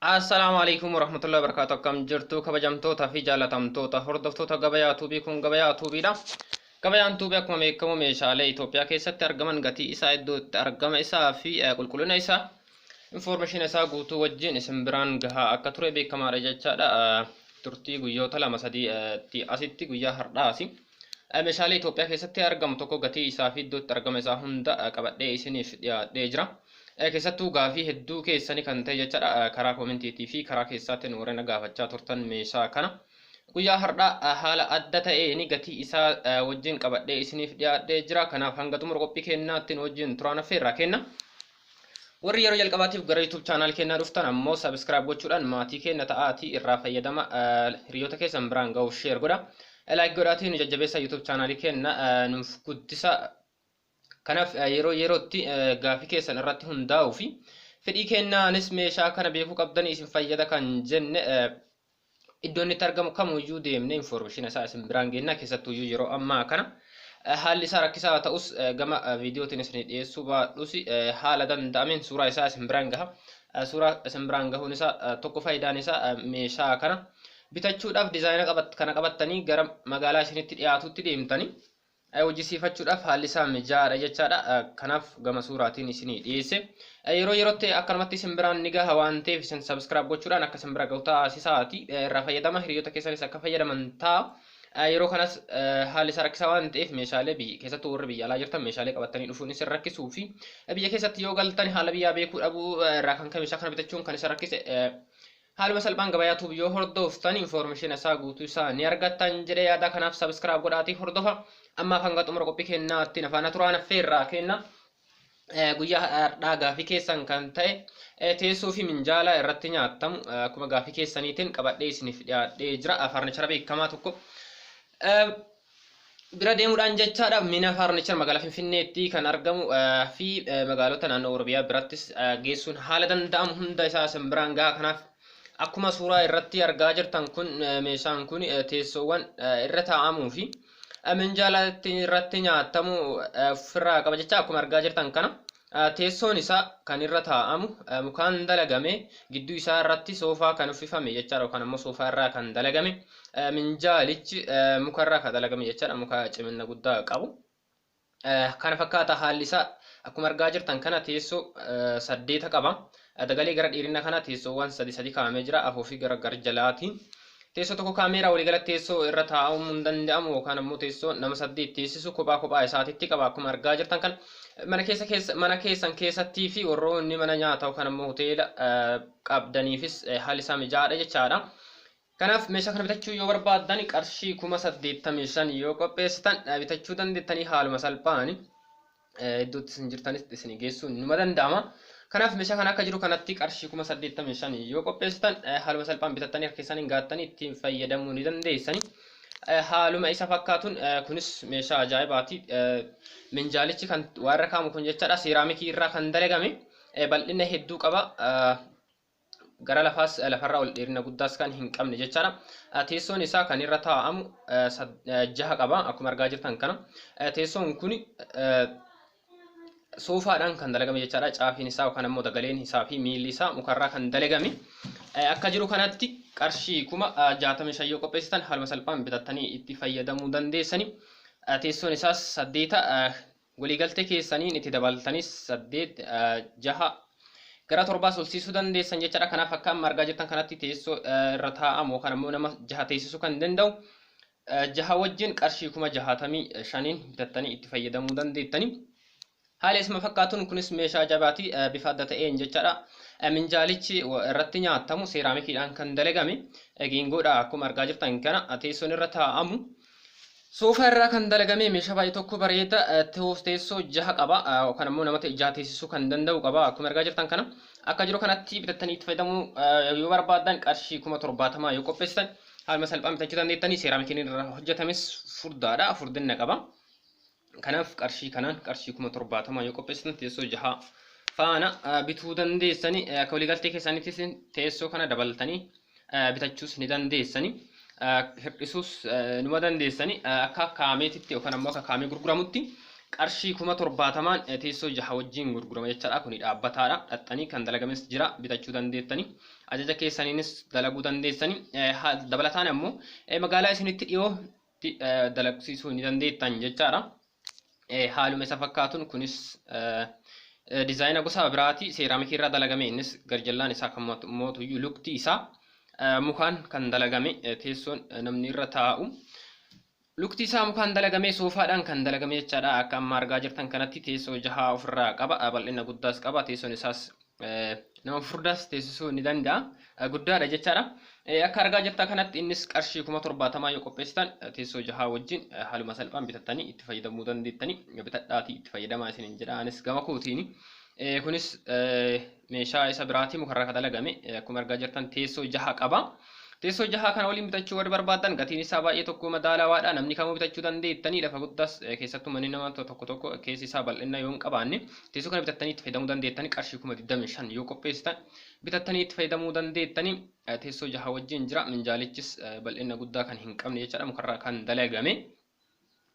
Assalamu alaikum warahmatullahi wabarakatuh. Kam jirtu kabajamtoota fi jaalatamtoota hordoftoota gabayaa tuubii kun gabayaa tuubiidha. Gabayaan tuubii akkuma beekamu meeshaalee Itoophiyaa keessatti argaman gatii isaa iddootti argama isaa fi qulqullina isaa information isaa guutuu wajjin isin biraan gahaa akka ture beekamaadha jechaadha. Turtii guyyoota lama sadii asitti guyyaa har'aasi. Meeshaalee Itoophiyaa keessatti argamu tokko gatii isaa fi iddootti argama isaa hunda qabadhee isiniif dhiyaadhee jira. Keessattuu gaafii hedduu keessanii kan ta'e jechaadha karaa koomentiitii fi karaa keessaatiin warreen gaafachaa turtan meeshaa kana guyyaa har'aa haala adda ta'een gatii isaa wajjin qabadhee isiniif dhiyaadhee jira. Kanaaf hanga xumura qophii keenyaatti wajjin turaan affeerraa kenna. Warri yeroo jalqabaatiif gara YouTube channel keenyaa dhuftan ammoo subscribe gochuudhaan maatii keenya ta'aatii irraa fayyadama hiriyoota keessan biraan ga'uuf share godha. Like godhaatiin nu jajjabeessa YouTube channel keenya nuuf guddisa. Kanaaf yerootti gaafii keessan irratti hundaa'uu fi fedhii kennaanis meeshaa kana beekuu qabdanii isin fayyada kan jenne iddoon itti argamu kamuyyuu deemne information isaa isin biraan geenna. Keessattuu yeroo ammaa kana haalli isaa rakkisaa ta'us gama viidiyootiin isin dhiyeessuu baadhus haala danda'ameen suuraa isaa isin biraan gaha. Suuraa isin biraan gahuun isaa tokko faayidaan isaa meeshaa kana bitachuudhaaf diizaayina kana qabattanii gara magaalaa isinitti dhiyaatutti deemtanii hojjisiifachuudhaaf haalli isaa mijaadha jechaadha. Kanaaf gama suuraatiin isinii dhiyeesse yerootti akkanumatti isin biraan ni gaha waan ta'eef isin subscribe gochuudhaan akka isin bira gahu taasisaati irraa fayyadama. Hiriyoota keessanis akka fayyadaman ta'a. Yeroo kanas haalli isaa rakkisaa waan ta'eef meeshaalee keessattuu warri biyya alaa jirtan meeshaalee qabatanii dhufuun isin rakkisuu fi biyya keessatti yoo galtan haala biyyaa beekuu dhabuu irraa kan ka'e meeshaa kana bitachuun kan isin rakkise haaluma salphaan gabayaa tuubii yoo hordoftan information isaa guutuu isaa ni argattan jedhee yaada. Kanaaf subscribe godhaatii hordofa. Amma hanga xumura qophii keenyaatti nafaana turaan affeerraa kenna. Guyyaa har'aa gaafii keessan kan ta'e teessoo fi minjaala irratti nyaatamu akkuma gaafii keessaniitiin qabadhee isiniif dhiyaadhee jira. Farnichara beekamaa tokko bira deemuudhaan jechaadha. Mina farnichara magaalaa Finfinneetti kan argamu fi magaalota naannoo Oromiyaa birattis geessuun haala danda'amu hunda isaa isin biraan gaha. Kanaaf akkuma suuraa irratti argaa jirtan kun meeshaan kun teessoowwan irra taa'amuu fi minjaala irratti nyaatamu ofirraa qaba jecha. Akkuma argaa jirtan kana teessoon isaa kan irra taa'amu mukaan dalagame gidduu isaa irratti soofaa kan uffifame jechaadha yookaan ammoo soofaa irraa kan dalagame. Minjaalichi mukarraa kan dalagame jechaadha, muka cimina guddaa qabu. Kana fakkaata haalli isaa. Akkuma argaa jirtan kana teessoo 8 qaba. Dagalee gara dheerina kana teessoowwan 3 kaa'amee jira. Afuufi gara garjalaatiin teessoo tokko kaameeraa waliigalatti teessoo irra taa'uu hin danda'amu yookaan ammoo teessoo nama 8 teessisu kophaa isaatitti qaba. Akkuma argaa jirtan kan mana keessan keessattii fi warroonni mana nyaataa yookaan ammoo hoteela qabdaniifis haalli isaa mijaadha jechaadha. Kanaaf meeshaa kana bitachuu yoo barbaaddan qarshii 85,000 yoo qopheessitan bitachuu dandeettanii haaluma salphaan iddootti isin jirtanis isin geessuun numa danda'ama. Kanaaf meeshaa kana akka jiru kanatti qarshii 85,000 yoo qopheessitan haaluma salphaan bitattanii harka keessaniin gaattanii ittiin fayyadamuu ni dandeessani. Haaluma isa fakkaatuun kunis meeshaa ajaa'ibaati. Minjaalichi kan waan irra kaa'amu kun jechaadha seeraamikii irraa kan dalagame bal'ina hedduu qaba. Gara lafarraa ol dheerina guddaas kan hin qabne jechaadha. Teessoon isaa kan irra taa'amu 6 qaba. Akkuma argaa jirtan kana teessoon kun soofaadhaan kan dalagame jechaadha. Caafiin isaa yookaan ammoo dagaleen isaa fi miilli isaa mukarraa kan dalagame. Akka jiru kanatti qarshii 65,000 yoo qopheessitan haaluma salphaan bitattanii itti fayyadamuu dandeessani. Teessoon isaas 8 waliigaltee keessaniin itti dabaltanis 8 6 gara 7 solsiisuu dandeessan jechaadha. Kanaaf akka amma argaa jirtan kanatti teessoo irra taa'amu yookaan ammoo nama 6 teessisuu kan danda'u 6 wajjin qarshii 65,000 bitattanii itti fayyadamuu dandeettani. Haala isuma fakkaatuun kunis meeshaa ajaa'ibaati bifa adda ta'een jechaadha. Minjaalichi irratti nyaatamu seeraamikiidhaan kan dalagame geengoodha. Akkuma argaa jirtan kana teessoon irra taa'amu soofaa irraa kan dalagame meeshaa baay'ee tokko bareeda teessoo 6 qaba yookaan ammoo nama 6 teessisuu kan danda'u qaba. Akkuma argaa jirtan kana akka jiru kanatti bitattanii itti fayyadamuu yoo barbaaddan qarshii 70,000 yoo qopheessitan haaluma salphaan bitachuu dandeettanii. Seeraamikiin irraa hojjetames furdaadha, furdina qaba. Kanaaf qarshii kanaan qarshii 70,000 yoo qopheessitan teessoo 6 faana bituu dandeessani. Akka waliigaltee keessaniittis teessoo kana dabaltanii bitachuus ni dandeessani. Hir'isuus numa dandeessani. Akka kaameetitti yookaan ammoo akka kaamee gurguramutti qarshii 70,000 teessoo 6 wajjin gurgurama jechaadha. Kuni dhaabbataadha. Dhaxxanii kan dalagames jira bitachuu dandeettani. Ajaja keessaniinis dalaguu dandeessani. Dabalataan ammoo magaalaa isinitti dhiyoo dalagsiisuu ni dandeettan jechaadha. Haaluma isa fakkaatuun kunis dizaayina gosa biraati. Seeraamikii irraa dalagame innis garjallaan isaa kan mootuyyuu lukti isaa mukaan kan dalagame teessoon namni irra taa'u. Lukti isaa mukaan dalagame soofaadhaan kan dalagame jechaadha. Akka amma argaa jirtan kanatti teessoo 6 ofirraa qaba. Bal'ina guddaas qaba. Teessoon isaas nama furdaas teessisuu ni danda'a. Guddaadha jechaadha. Akka argaa jirtan kanatti innis qarshii 70,000 yoo qopheessitan teessoo 6 wajjin haaluma salphaan bitattanii itti fayyadamuu dandeettanii. Bitadhaatii itti fayyadamaa isiniin jedha. Anis gama kootiini. Kunis meeshaa isa biraatii mukarraa dalagame. Akkuma argaa jirtan teessoo 6 qaba. Teessoo 6 kana waliin bitachuu warri barbaadan gatiin isaa baay'ee tokko madaalawaadha. Namni kamuu bitachuu dandeettanii lafa guddaas keessattuu manni nama tokko keessi isaa bal'ina yoo hin qabaanne teessoo kana bitattanii itti fayyadamuu dandeettanii qarshii 25,000 yoo qopheessitan bitattanii itti fayyadamuu dandeettanii. Teessoo 6 wajjin jira. Minjaalichis bal'ina guddaa kan hin qabne jechaadha. Mukarraa kan dalagame.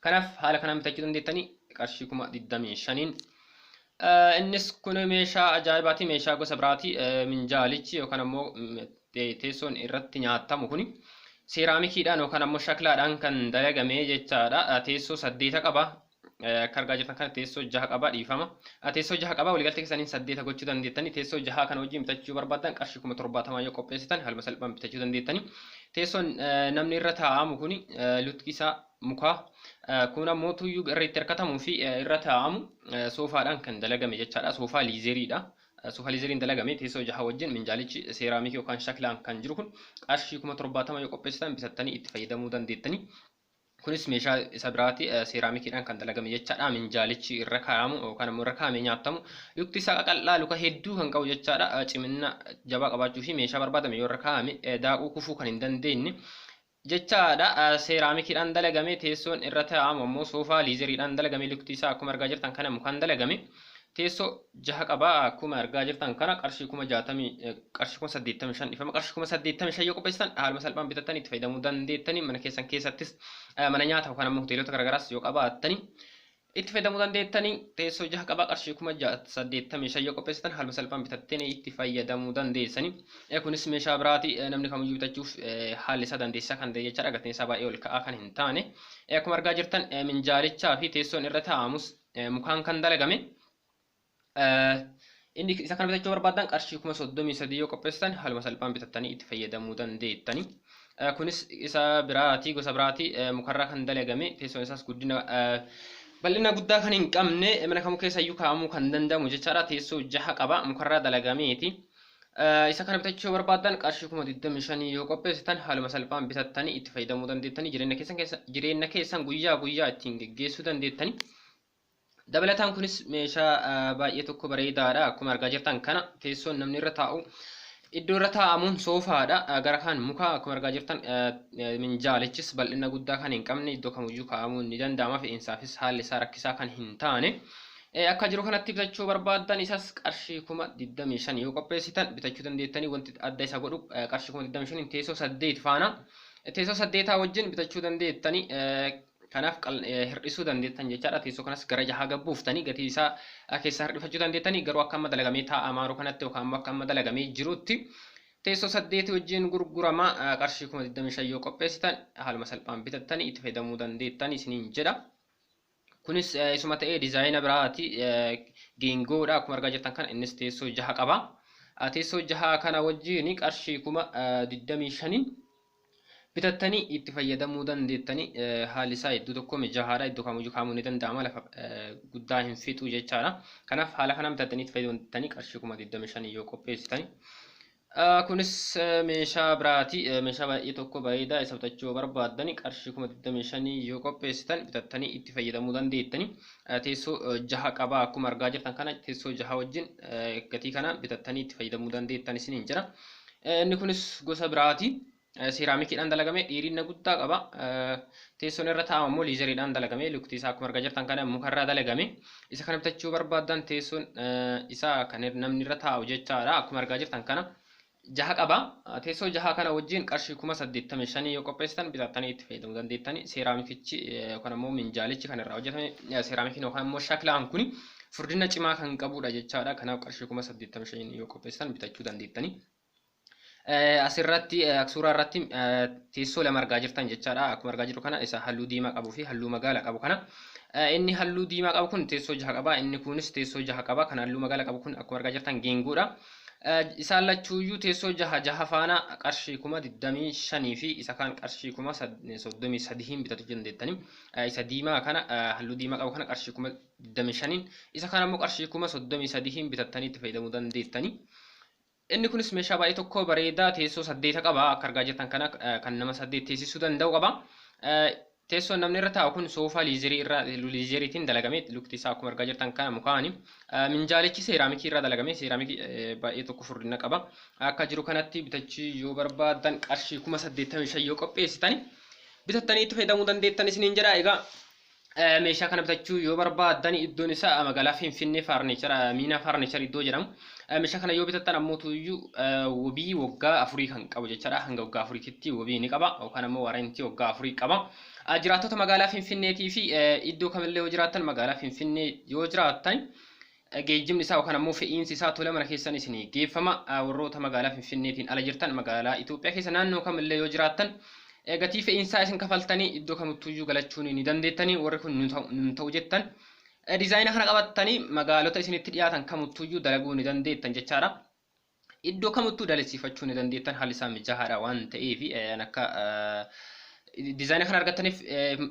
Kanaaf haala kanaan bitachuu dandeettanii qarshii 25,000. Innis kun meeshaa ajaa'ibaati. Meeshaa gosa biraati. Minjaalichi yookaan ammoo teessoon irratti nyaatamu kuni seeraamikiidhaan yookaan ammoo shaklaadhaan kan dalagame jechaadha. Teessoo 8 qaba. Akka argaa jirtan kana teessoo 6 qaba dhiifama. Teessoo 6 qaba waliigaltee keessaniin 8 gochuu dandeettanii. Teessoo 6 kana wajjin bitachuu barbaadan qarshii 70,000 yoo qopheessitan haaluma salphaan bitachuu dandeettanii. Teessoon namni irra taa'amu kuni lukti isaa mukaa kun ammoo tuyyuu irra itti hirkatamuu fi irra taa'amu soofaadhaan kan dalagame jechaadha. Soofaa liizeriidha. Soofaa liizeriin dalagame teessoo 6 wajjin minjaalichi seeraamikii yookaan shaklaan kan jiru kun qarshii 70,000 yoo qopheessitan bitattanii itti fayyadamuu dandeettanii. Kunis meeshaa isa biraati seeraamikiidhaan kan dalagame jechaadha. Minjaalichi irra kaa'amu yookaan ammoo irra kaa'amee nyaatamu lukti isaa qaqal'aa luka hedduu kan qabu jechaadha. Cimina jabaa qabaachuu fi meeshaa barbaadame yoo irra kaa'ame daaquu kufuu kan hin dandeenye jechaadha. Seeraamikiidhaan dalagame teessoon irra taa'amu ammoo soofaa liizeriidhaan dalagame lukti isaa akkuma argaa jirtan kana mukaan dalagame. Teessoo 6 qaba. Akkuma argaa jirtan kana qarshii 85,000 dhifama. Qarshii 85,000 yoo qopheessitan haaluma salphaan bitattanii itti fayyadamuu dandeettanii. Mana keessan keessattis mana nyaata yookaan ammoo hoteelota garaagaraas yoo qabaattanii itti fayyadamuu dandeettanii. Teessoo 6 qaba. Qarshii 85,000 yoo qopheessitan haaluma salphaan bitattanii itti fayyadamuu dandeessanii. Kunis meeshaa biraati. Namni kamiyyuu bitachuuf haalli isaa dandeessisaa kan ta'e jechaadha. Gatiin isaa baay'ee ol ka'aa kan hin taane. Akkuma argaa jirtan minjaalichaa fi teessoon irra taa'amus mukaan kan dalagame. Inni isa kana bitachuu barbaadan qarshii 33,000 yoo qopheessitan haaluma salphaan bitattanii itti fayyadamuu dandeettanii. Kunis isa biraati gosa biraati mukarraa kan dalagame. Teessoon isaas guddina bal'ina guddaa kan hin qabne mana kamuu keessayyuu kaa'amuu kan danda'amu jechaadha. Teessoo 6 qaba. Mukarraa dalagameeti. Isa kana bitachuu barbaadan qarshii 25,000 yoo qopheessitan haaluma salphaan bitattanii itti fayyadamuu dandeettanii. Jireenya keessan guyyaa guyyaa ittiin geggeessuu dandeettanii. Dabalataan kunis meeshaa baay'ee tokko bareedaadha. Akkuma argaa jirtan kana teessoon namni irra taa'u iddoo irra taa'amuun soofaadha. Gara kaan muka akkuma argaa jirtan minjaalichis bal'ina guddaa kan hin qabne iddoo kamiyyuu kaa'amuun ni danda'ama. Fe'iinsaafis haalli isaa rakkisaa kan hin taane. Akka jiru kanatti bitachuu barbaadan isas qarshii 25,000 yoo qopheessitan bitachuu dandeettanii. Wanti adda isa godhu qarshii 25,000 teessoo 8 faana. Teessoo 8 wajjin bitachuu dandeettanii. Kanaaf hir'isuu dandeettan jechaadha. Teessoo kanas gara 6 gabbuuftanii gatii isaa keessaa hir'ifachuu dandeettanii. Garuu akka amma dalagamee taa'amaa jiru kanatti yookaan ammoo akka amma dalagamee jirutti teessoo 8 wajjin gurgurama. Qarshii 25,000 yoo qopheessitan haaluma salphaan bitattanii itti fayyadamuu dandeettan isiniin jedha. Kunis isuma ta'ee dizaayina biraati. Geengoodha. Akkuma argaa jirtan kana innis teessoo 6 qaba. Teessoo 6 kana wajjin qarshii 25,000 bitattanii itti fayyadamuu dandeettanii. Haalli isaa iddoo tokko mijaa'aadha. Iddoo kamiyyuu kaa'amuu ni danda'ama. Lafa guddaa hin fixu jechaadha. Kanaaf haala kanaan bitattanii itti fayyadamuu dandeettanii qarshii 25,000 yoo qopheessitanii. Kunis meeshaa biraati. Meeshaa baay'ee tokko bareedaa isa bitachuu barbaadanii qarshii 25,000 yoo qopheessitan bitattanii itti fayyadamuu dandeettanii. Teessoo 6 qaba. Akkuma argaa jirtan kana teessoo 6 wajjin gatii kana bitattanii itti fayyadamuu dandeettan isiniin jira. Inni kunis gosa biraati. Seeraamikiidhaan dalagame dheerina guddaa qaba. Teessoon irra taa'amu ammoo liizeriidhaan dalagame. Lukti isaa akkuma argaa jirtan kana mukarraa dalagame. Isa kana bitachuu barbaadan teessoon isaa kan namni irra taa'u jechaadha. Akkuma argaa jirtan kana jaha qaba. Teessoo jaha kana wajjin qarshii 85,000 yoo qopheessitan bitattanii itti fayyadamuu dandeettani. Seeraamikichi yookaan immoo minjaalichi kan irraa hojjetame seeraamikiin yookaan immoo shaklaan kun furdina cimaa kan qabudha jechaadha. Kanaaf qarshii 85,000 yoo qopheessitan bitachuu dandeettani. Asirratti suuraa irratti teessoo lama argaa jirtan jechaadha. Akkuma argaa jirru kana isa halluu diimaa qabuu fi halluu magaala qabu kana. Inni halluu diimaa qabu kun teessoo jaha qaba. Inni kunis teessoo jaha qaba. Kan halluu magaala qabu kun akkuma argaa jirtan geengoodha. Isaan lachuuyyuu teessoo jaha faana qarshii 25,000 fi isa kaan qarshii 33,000 bitachuu dandeettani. Isa diimaa kana halluu diimaa qabu kana qarshii 25,000 isa kaan ammoo qarshii 33,000 bitattanii itti fayyadamuu dandeettani. Inni kunis meeshaa baay'ee tokko bareedaa teessoo 8 qaba. Akka argaa jirtan kana kan nama 8 teessisuu danda'u qaba. Teessoon namni irra taa'u kun soofaa liizeriitiin dalagame. Lukti isaa akkuma argaa jirtan kana mukaani. Minjaalichi seeraamikii irraa dalagame. Seeraamikii baay'ee tokko furdina qaba. Akka jiru kanatti bitachuu yoo barbaadan qarshii 85,000 yoo qopheessitan bitattanii itti fayyadamuu dandeettan isiniin jedha. Egaa meeshaa kana bitachuu yoo barbaadan iddoon isaa magaalaa Finfinnee Miina Farnichar iddoo jedhamu. Meeshaa kana yoo bitattan ammoo wabii waggaa 4 kan qabu jechaadha. Hanga waggaa 4tti wabii ni qaba yookaan ammoo waarantii waggaa 4 qaba. Jiraattota magaalaa Finfinneetii fi iddoo kamillee yoo jiraattan magaalaa Finfinnee yoo jiraattan geejjibni isaa yookaan ammoo fe'iinsi isaa tola mana keessan isinii geeffama. Warroota magaalaa Finfinneetiin ala jirtan magaalaa Itoophiyaa keessa naannoo kamillee yoo jiraattan gatii fe'iinsaa isin kafaltanii iddoo kamittuyyuu galachuun ni dandeettanii. Warri kun nun ta'u jettan diizaayina kana qabattanii magaalota isinitti dhiyaatan kamittuyyuu dalaguu ni dandeettan jechaadha. Iddoo kamittuu dalasiifachuu ni dandeettan haalli isaa mijaa'aadha waan ta'eef akka diizaayina kana argattaniif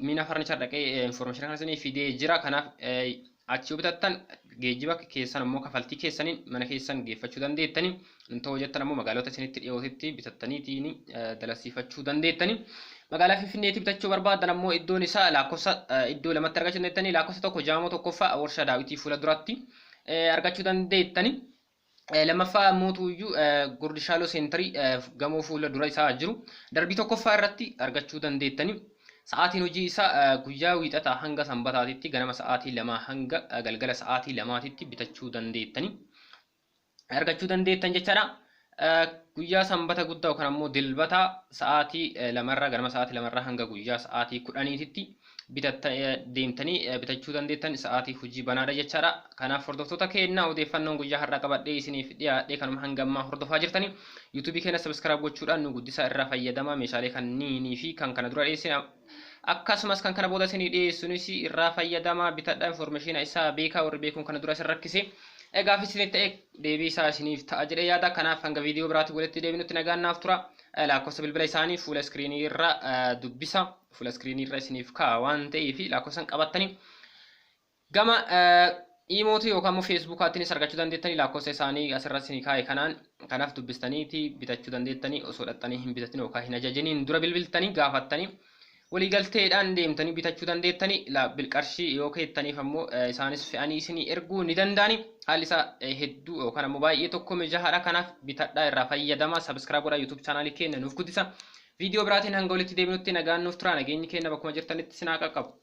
Miina Farnichar dhaqee information kana isinii fidee jira. Kanaaf achi yoo bitattan geejjiba keessan ammoo kafaltii keessaniin mana keessan geeffachuu dandeettani. Ta'uu jettan ammoo magaalota isinitti dhiyootitti bitattaniitiin dalasiifachuu dandeettani. Magaalaa Finfinneetti bitachuu barbaadan ammoo iddoon isaa lakkoofsa iddoo lamatti argachuu dandeettani. Lakkoofsa tokko Jaamoo tokkoffaa warshaa Daawitii fuula duratti argachuu dandeettani. Lammaffaa mootuyyuu Gurdishaaloo Seentarii gamoo fuula dura isaa jiru darbii tokkoffaa irratti argachuu dandeettani. Sa'aatiin hojii isaa guyyaa wiixataa hanga sanbataatitti ganama sa'aatii 2 hanga galgala sa'aatii 2titti bitachuu dandeettani. Argachuu dandeettan jechaadha. Guyyaa sanbata guddaa yookaan ammoo dilbata sa'aatii 2 ganama sa'aatii 2 hanga guyyaa sa'aatii 10titti deemtanii bitachuu dandeettan sa'aatii hojii banaadha jechaadha. Kanaaf hordoftoota keenya odeeffannoon guyyaa har'aa qabadhee isiniif dhiyaadhee kanuma hanga ammaa hordofaa jirtanii YouTube keenya subscribe gochuudhaan nu guddisaa irraa fayyadamaa. Meeshaalee kanniinii fi kan kana dura dhiyeessine akkasumas kan kana booda isinii dhiyeessuunis irraa fayyadamaa. Bitadhaa information isaa beekaa warri beekuun kana dura isin rakkise. Egaa isinitti ta'e deebii isaa isiniif ta'a jedhee yaada. Kanaaf hanga viidiyoo biraatti walitti deebinutti nagaan naaf tura. Lakkoofsa bilbila isaanii fuula iskiriinii irra dubbisa. Fuula iskiriinii irra isiniif kaa'a waan ta'eef lakkoofsan qabattanii gama iimootii yookaan immoo feesbuukaattiinis argachuu dandeettanii. Lakkoofsa isaanii asirratti isinii kaa'e kanaaf dubbistaniiti bitachuu dandeettanii. Osoo dhaxxanii hin bitatin yookaan hin ajajiniin dura bilbiltanii gaafattanii waliigalteedhaan deemtanii bitachuu dandeettanii. Qarshii yoo keettaniif ammoo isaanis fe'anii isinii erguu ni danda'ani. Haalli isaa hedduu yookaan ammoo baay'ee tokko mijaa'aadha. Kanaaf bitadhaa irraa fayyadamaa. Subscribe godhaa YouTube chaanaalii keenya nuuf guddisa. Viidiyoo biraatiin hanga walitti deebinutti nagaan nuuf tura. Nageenyi keenya bakkuma jirtanitti sinaa qaqqabu.